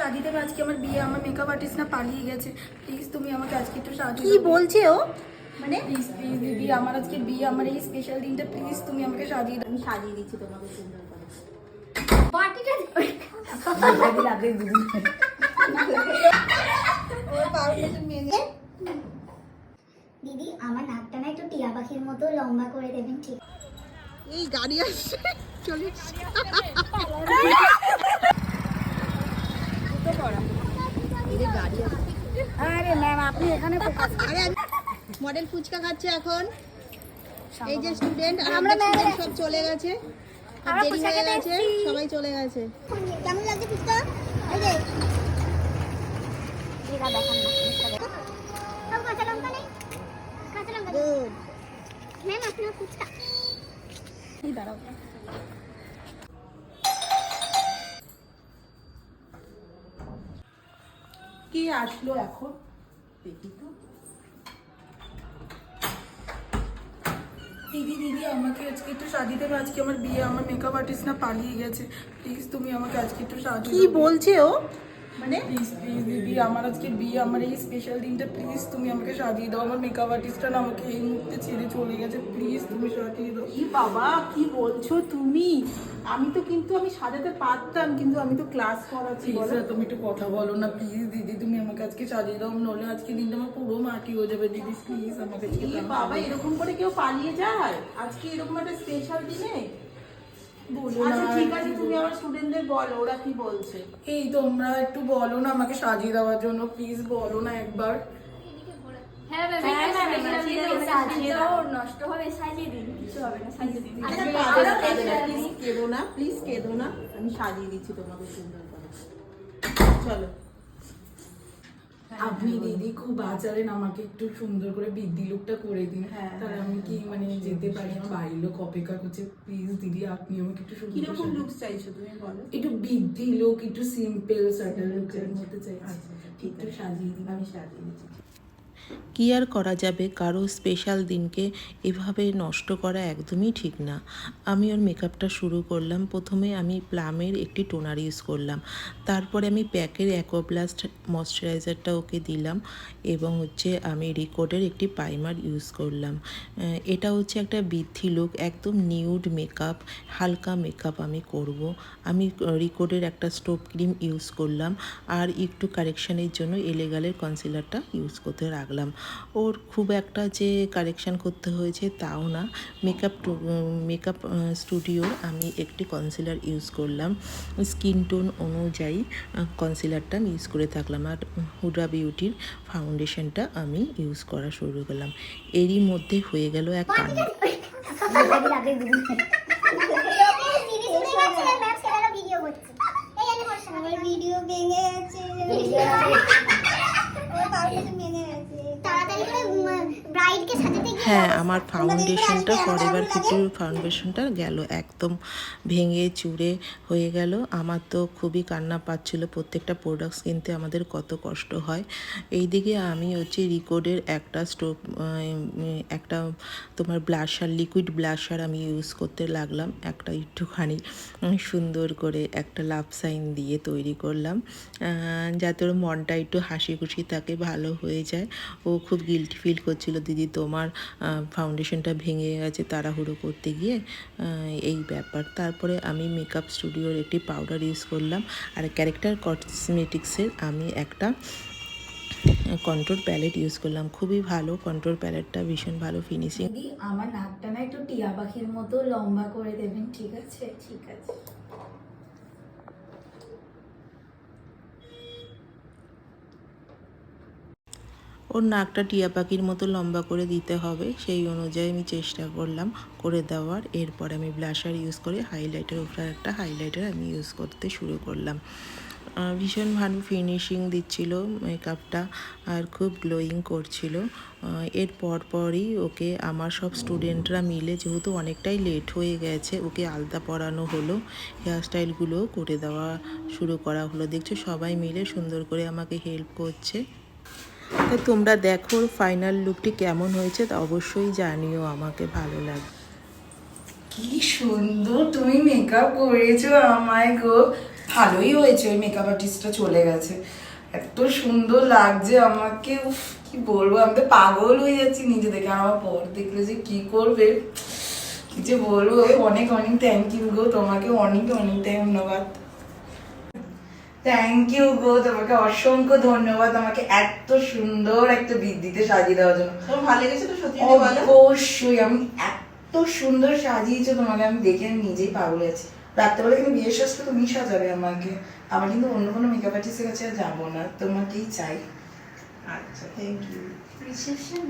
শাদিতে আজকে আমার বিয়ে, আমার মেকআপ আর্টিস্ট না পালিয়ে গেছে। প্লিজ তুমি আমাকে আজকে একটু সাহায্য কি বলছে ও? মানে প্লিজ প্লিজ দিদি, আমার আজকে বিয়ে, আমার এই স্পেশাল দিনটা প্লিজ তুমি আমাকে সাজিয়ে দাও। আমি সাজিয়ে দিচ্ছি তোমাকে সুন্দর করে। বাটিটা দিদি আমার নাকটা না একটু টিয়া পাখির মতো লম্বা করে দেবেন, ঠিক? এই গাড়ি আসছে, চলে এসছে। গাড়ি আসছে। আরে ম্যাম আপনি এখানে ফোকাস আরে মডেল ফুচকা খাচ্ছে এখন। এই যে স্টুডেন্ট আর আমরা স্টুডেন্ট সব চলে গেছে, দেরি হয়ে গেছে, সবাই চলে গেছে। কেমন লাগছে ফুচকা? এই যে দিদা দেখান না, সব কাঁচা লঙ্কা নেই, কাঁচা লঙ্কা গুড। ম্যাম আপনার ফুচকা। এই দাঁড়াও, কি আসলো এখন দেখি তো। দিদি দিদি আমাকে আজকে একটু শাদিতে আজকে আমার বিয়ে, আমার মেকআপ আর্টিস্ট না পালিয়ে গেছে। প্লিজ তুমি আমাকে আজকে একটু সাহায্য কি বলছে ও? মানে প্লিজ প্লিজ দিদি, আমার আজকে বিয়ে, আমার এই স্পেশাল দিনটা প্লিজ তুমি আমাকে সাজিয়ে দাও। আমার মেকআপ আর্টিস্টটা না আমাকে এই মুহূর্তে ছেড়ে চলে গেছে, প্লিজ তুমি সাজিয়ে দাও। কি বাবা কি বলছো তুমি? আমি তো কিন্তু আমি সাজাতে পারতাম, কিন্তু আমি তো ক্লাস করাচ্ছি। প্লিজ বলো। তুমি একটু কথা বলো না প্লিজ দিদি, তুমি আমাকে আজকে সাজিয়ে দাও, নাহলে আজকে দিনটা আমার পুরো মাটি হয়ে যাবে। দিদি প্লিজ আমাকে আজকে কি বাবা এরকম করে কেউ পালিয়ে যায় আজকে এরকম একটা স্পেশাল দিনে? বলো না। আচ্ছা ঠিক আছে, তুমি আমার স্টুডেন্টদের বলো ওরা কি বলছে। এই তোমরা একটু বলো না আমাকে সাজিয়ে দেওয়ার জন্য, প্লিজ বলো না একবার। হ্যাঁ ম্যাম সাজিয়ে দাও, নষ্ট হবে, সাজিয়ে দিন, কিছু হবে না, সাজিয়ে দিন। প্লিজ কেঁদো না, প্লিজ কেঁদো না, আমি সাজিয়ে দিচ্ছি তোমাকে সুন্দর করে। চলো। আপনি দিদি খুব আচারেন, আমাকে একটু সুন্দর করে বৃদ্ধি লুকটা করে দিন। হ্যাঁ, তাহলে আমি কি মানে যেতে পারি, আমার বাড়ির লোক অপেক্ষা করছে। প্লিজ দিদি আপনি আমাকে একটু সুন্দর কিরকম করে লুক চাইছো তুমি বলো। একটু বৃদ্ধি লুক, একটু সিম্পল সাটেল লুকের মধ্যে চাইছি। আচ্ছা ঠিক একটু আছে, সাজিয়ে দিন। আমি সাজিয়ে দিচ্ছি। কি আর করা যাবে, কারো স্পেশাল দিনকে এভাবে নষ্ট করা একদমই ঠিক না। আমি ওর মেকআপটা শুরু করলাম। প্রথমে আমি প্লামের একটি টোনার ইউজ করলাম, তারপরে আমি প্যাকের অ্যাকোয়াব্লাস্ট ময়শ্চারাইজারটা ওকে দিলাম, এবং হচ্ছে আমি রিকোডের একটি প্রাইমার ইউজ করলাম। এটা হচ্ছে একটা বৃদ্ধি লুক, একদম নিউড মেকআপ, হালকা মেকআপ আমি করব। আমি রিকোডের একটা স্টোভ ক্রিম ইউজ করলাম, আর একটু কারেকশানের জন্য এলেগালের কনসিলারটা ইউজ করতে রাখলাম। ওর খুব একটা যে কারেকশান করতে হয়েছে তাও না। মেকআপ স্টুডিওর আমি একটি কনসিলার ইউজ করলাম, স্কিন টোন অনুযায়ী কনসিলারটা আমি ইউজ করে থাকলাম। আর হুডা বিউটির ফাউন্ডেশনটা আমি ইউজ করা শুরু করলাম। এরই মধ্যে হয়ে গেল এক কাণ্ড। ভিডিও ভেঙে গেছে, তাড়াতাড়ি করে ব্রাইডকে সাজাতে গিয়ে হ্যাঁ, আমার ফাউন্ডেশনটা ফরএভার 50 ফাউন্ডেশনটা গেল, একদম ভেঙে চুরে হয়ে গেল। আমার তো খুবই কান্না পাচ্ছিল। প্রত্যেকটা প্রোডাক্টস কিনতে আমাদের কত কষ্ট হয়। এইদিকে আমি হচ্ছে রিকোডের একটা তোমার ব্লাশার, লিকুইড ব্লাশার আমি ইউজ করতে লাগলাম। একটা একটুখানি সুন্দর করে একটা লাভ সাইন দিয়ে তৈরি করলাম, যাতে ওর মনটা একটু হাসি খুশি থাকে, ভালো হয়ে যায়। ও খুব গিল্টি ফিল করছিল, দিদি তোমার ফাউন্ডেশনটা ভেঙে গেছে তাড়াহুড়ো করতে গিয়ে, এই ব্যাপার। তারপরে আমি মেকআপ স্টুডিওর একটি পাউডার ইউজ করলাম, আর ক্যারেক্টার কসমেটিক্সের আমি একটা কন্ট্রোল প্যালেট ইউজ করলাম। খুবই ভালো কন্ট্রোল প্যালেটটা, ভীষণ ভালো ফিনিশিং। দিদি আমার নাকটা না একটু টিয়া পাখির মতো লম্বা করে দেবেন, ঠিক আছে? ঠিক আছে। ওর নাকটা টিয়া পাখির মতো লম্বা করে দিতে হবে, সেই অনুযায়ী আমি চেষ্টা করলাম করে দেওয়ার। এরপর আমি ব্লাশার ইউজ করে হাইলাইটার, উপরে একটা হাইলাইটার আমি ইউজ করতে শুরু করলাম। ভীষণ ভালো ফিনিশিং দিচ্ছিল মেকআপটা, আর খুব গ্লোয়িং করছিল। এর পরই ওকে আমার সব স্টুডেন্টরা মিলে, যেহেতু অনেকটাই লেট হয়ে গেছে, ওকে আলতা পরানো হলো, হেয়ারস্টাইলগুলোও করে দেওয়া শুরু করা হলো। দেখছো সবাই মিলে সুন্দর করে আমাকে হেল্প করছে। তাই তোমরা দেখো ফাইনাল লুকটি কেমন হয়েছে তা অবশ্যই জানিও, আমাকে ভালো লাগে। কি সুন্দর তুমি মেকআপ করেছো আমায় গো। ভালোই হয়েছে, ওই মেকআপ আর্টিস্টটা চলে গেছে। এত সুন্দর লাগছে আমাকে, উফ কি বলবো, আমি তো পাগল হয়ে যাচ্ছি নিজে দেখে। আর আমার পর দেখলে যে কি করবে, কি যে বলবো। অনেক অনেক থ্যাংক ইউ গো, তোমাকে অনেক অনেক ধন্যবাদ। থ্যাংক ইউ গো, তোমাকে অসংখ্য ধন্যবাদ আমাকে এত সুন্দর একটা বৃদ্ধিতে সাজিয়ে দেওয়ার জন্য। তোমার ভালো লেগেছে তো সত্যি অবশ্যই, আমি এত সুন্দর সাজিয়েছো তোমাকে, আমি দেখে নিজেই পাগল আছি। রাত্রেবেলা কিন্তু বিয়ে আসলে তুমি সাজাবে আমাকে, আমার কিন্তু অন্য কোনো মেকআপ আর্টিস্টের কাছে আর যাবো না, তোমাকেই চাই। আচ্ছা থ্যাংক ইউ। রিসেপশন